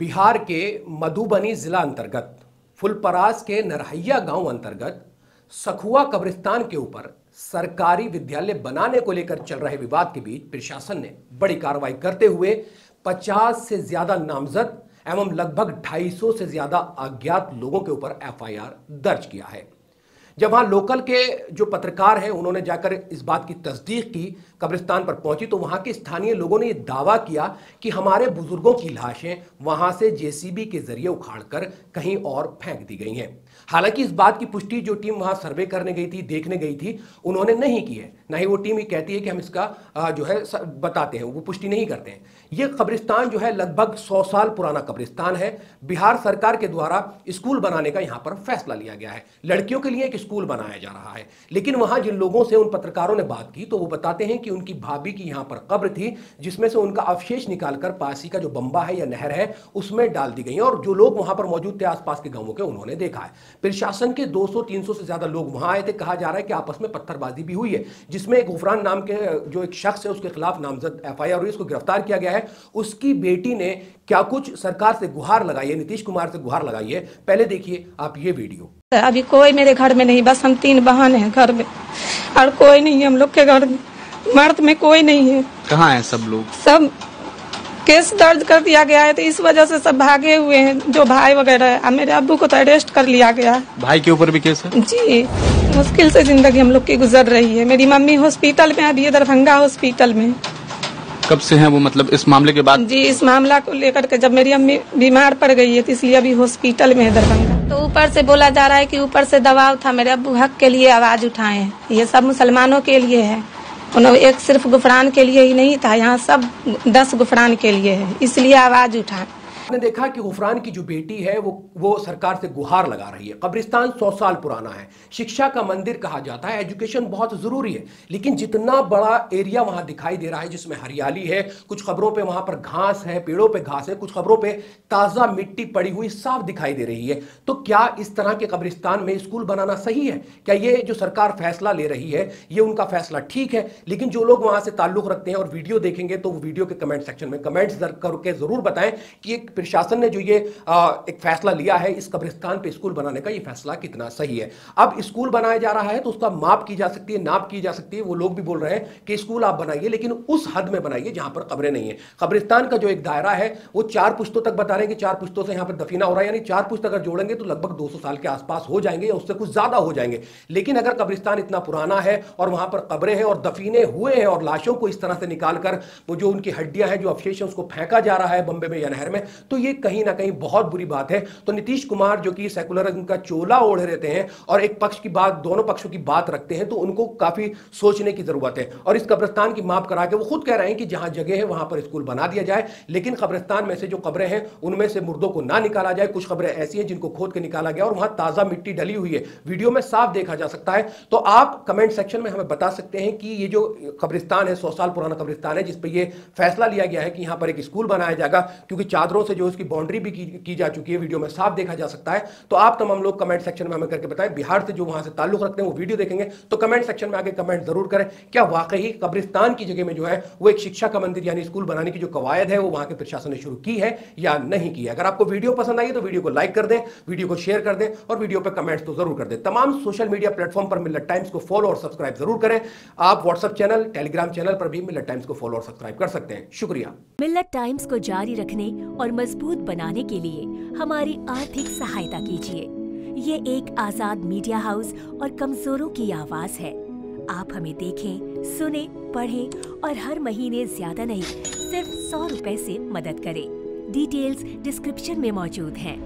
बिहार के मधुबनी जिला अंतर्गत फुलपरास के नरहैया गांव अंतर्गत सखुआ कब्रिस्तान के ऊपर सरकारी विद्यालय बनाने को लेकर चल रहे विवाद के बीच प्रशासन ने बड़ी कार्रवाई करते हुए 50 से ज्यादा नामजद एवं लगभग 250 से ज्यादा अज्ञात लोगों के ऊपर एफआईआर दर्ज किया है। जब वहां लोकल के जो पत्रकार हैं उन्होंने जाकर इस बात की तस्दीक की, कब्रिस्तान पर पहुंची तो वहां के स्थानीय लोगों ने यह दावा किया कि हमारे बुजुर्गों की लाशें वहां से जेसीबी के जरिए उखाड़कर कहीं और फेंक दी गई हैं। हालांकि इस बात की पुष्टि जो टीम वहां सर्वे करने गई थी, देखने गई थी, उन्होंने नहीं की है। ना ही वो टीम ये कहती है कि हम इसका जो है बताते हैं, वो पुष्टि नहीं करते हैं। ये कब्रिस्तान जो है लगभग 100 साल पुराना कब्रिस्तान है। बिहार सरकार के द्वारा स्कूल बनाने का यहां पर फैसला लिया गया है। लड़कियों के लिए एक स्कूल बनाया जा रहा है। लेकिन वहां जिन लोगों से उन पत्रकारों ने बात की तो वो बताते हैं कि उनकी भाभी की यहां पर कब्र थी, जिसमें से उनका अवशेष निकालकर पास ही का जो बंबा है या नहर है उसमें डाल दी गई। और जो लोग वहां पर मौजूद थे आसपास के गांवों के, उन्होंने देखा है। प्रशासन के 200-300 से ज्यादा लोग वहां आए थे। कहा जा रहा है कि आपस में पत्थरबाजी भी हुई है, जिसमें एक गुफरान नाम के जो एक शख्स है उसके खिलाफ नामजद एफआईआर हुई, उसको गिरफ्तार किया गया है। उसकी बेटी ने क्या कुछ सरकार से गुहार लगाई है, नीतीश कुमार से गुहार लगाई है। पहले देखिए आप ये वीडियो। अभी कोई मेरे घर में नहीं, बस हम 3 बहन हैं घर में, और कोई नहीं है हम लोग के घर में। मर्द में कोई नहीं है। कहाँ है सब लोग? सब केस दर्ज कर दिया गया है, तो इस वजह से सब भागे हुए हैं। जो भाई वगैरह है, मेरे अब्बू को तो अरेस्ट कर लिया गया है। भाई के ऊपर भी केस है? जी, मुश्किल से जिंदगी हम लोग की गुजर रही है। मेरी मम्मी हॉस्पिटल में, अभी दरभंगा हॉस्पिटल में। कब से हैं वो, मतलब इस मामले के बाद? जी, इस मामला को लेकर के जब मेरी अम्मी बीमार पड़ गई है तो इसलिए अभी हॉस्पिटल में है दरभंगा। तो ऊपर से बोला जा रहा है कि ऊपर से दबाव था, मेरे अब्बू हक के लिए आवाज उठाए हैं। ये सब मुसलमानों के लिए है, एक सिर्फ गुफरान के लिए ही नहीं था, यहाँ सब 10 गुफरान के लिए है, इसलिए आवाज उठाए। ने देखा कि गुफरान की जो बेटी है वो सरकार से गुहार लगा रही है। कब्रिस्तान 100 साल पुराना है, शिक्षा का मंदिर कहा जाता है, एजुकेशन बहुत जरूरी है। लेकिन जितना बड़ा एरिया वहां दिखाई दे रहा है जिसमें हरियाली है, कुछ खबरों पे वहां पर घास है, पेड़ों पे घास है, कुछ खबरों पे ताजा मिट्टी पड़ी हुई साफ दिखाई दे रही है। तो क्या इस तरह के कब्रिस्तान में स्कूल बनाना सही है? क्या ये जो सरकार फैसला ले रही है ये उनका फैसला ठीक है? लेकिन जो लोग वहां से ताल्लुक रखते हैं और वीडियो देखेंगे तो वो वीडियो के कमेंट सेक्शन में कमेंट्स करके जरूर बताएं कि प्रशासन ने जो ये एक फैसला लिया है इस कब्रिस्तान पे स्कूल बनाने का, ये फैसला कितना सही है। अब स्कूल बनाया जा रहा है तो उसका माप की जा सकती है, नाप की जा सकती है। वो लोग भी बोल रहे हैं कि स्कूल आप बनाइए, लेकिन उस हद में बनाइए जहां पर कब्रें नहीं है। कब्रिस्तान का जो एक दायरा है वो 4 पुश्तों तक बता रहे हैं कि 4 पुश्तों से यहां पर दफीना हो रहा है, यानी 4 पुश्त अगर जोड़ेंगे तो लगभग 200 साल के आसपास हो जाएंगे या उससे कुछ ज्यादा हो जाएंगे। लेकिन अगर कब्रिस्तान इतना पुराना है और वहां पर कब्रें हैं और दफीने हुए हैं और लाशों को इस तरह से निकालकर वो जो उनकी हड्डियां हैं, जो अवशेष हैं, उसको फेंका जा रहा है बंबे में या नहर में, तो ये कहीं ना कहीं बहुत बुरी बात है। तो नीतीश कुमार जो कि सेकुलरिज्म का चोला ओढ़े रहते हैं और एक पक्ष की बात, दोनों पक्षों की बात रखते हैं, तो उनको काफी सोचने की जरूरत है। और इस कब्रिस्तान की माप करा के वो खुद कह रहे हैं कि जहां जगह है वहां पर स्कूल बना दिया जाए, लेकिन कब्रिस्तान में से जो कब्रें हैं उनमें से मुर्दों को ना निकाला जाए। कुछ कब्रें ऐसी हैं जिनको खोद के निकाला गया और वहां ताजा मिट्टी डली हुई है, वीडियो में साफ देखा जा सकता है। तो आप कमेंट सेक्शन में हमें बता सकते हैं कि ये जो कब्रिस्तान है 100 साल पुराना कब्रिस्तान है जिसपे ये फैसला लिया गया है कि यहां पर एक स्कूल बनाया जाएगा, क्योंकि चादरों से जो उसकी बाउंड्री भी की जा चुकी है, वीडियो में साफ देखा जा सकता है। तो आप तमाम लोग कमेंट सेक्शन में हमें करके बताएं, बिहार से जो वहां से ताल्लुक रखते हैं वो वीडियो देखेंगे तो कमेंट सेक्शन में आके कमेंट जरूर करें, क्या वाकई कब्रिस्तान की जगह में जो है वो एक शिक्षा का मंदिर यानी स्कूल बनाने की जो कवायद है वो वहां के प्रशासन ने शुरू की है या नहीं की है। अगर आपको वीडियो पसंद आई तो वीडियो को लाइक कर दें, वीडियो को शेयर कर दें और वीडियो पर कमेंट्स तो जरूर कर दें। तमाम सोशल मीडिया प्लेटफॉर्म पर मिल्लत टाइम्स को फॉलो और सब्सक्राइब जरूर करें। आप व्हाट्सएप चैनल, टेलीग्राम चैनल पर भी मिल्लत टाइम्स को फॉलो और सब्सक्राइब कर सकते हैं। शुक्रिया। मिल्लत टाइम्स को जारी रखने और मजबूत बनाने के लिए हमारी आर्थिक सहायता कीजिए। ये एक आजाद मीडिया हाउस और कमजोरों की आवाज है। आप हमें देखें, सुने, पढ़ें और हर महीने ज्यादा नहीं सिर्फ 100 रुपए से मदद करें। डिटेल्स डिस्क्रिप्शन में मौजूद हैं।